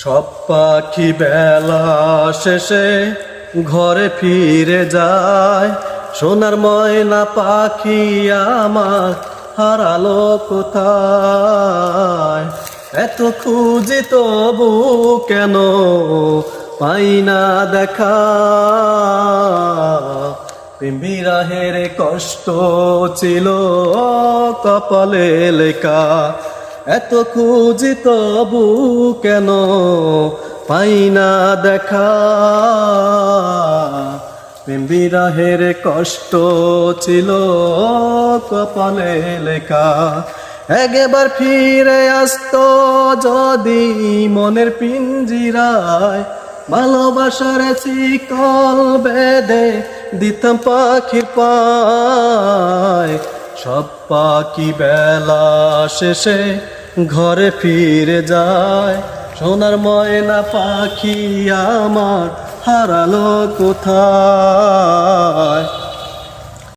সব পাখি বেলা শেষে ঘরে ফিরে যায়, সোনার ময়না পাখি আমার হারালো কোথায়। এত খুঁজি তবু কেন পাই না দেখা, প্রেম বিরহের কষ্ট ছিল কপালে লেখা। এত খুঁজি তবু কেন পাই না দেখা, প্রেম বিরহের কষ্ট ছিল কপালে লেখা। একবার ফিরে আসতো যদি মনের পিঞ্জিরায়, ভালোবাসার শিকল বেঁধে দিতাম পাখির পায়। সব পাখি বেলা শেষে ঘরে ফিরে যায়, সোনার ময়না পাখি আমার হারালো কোথায়।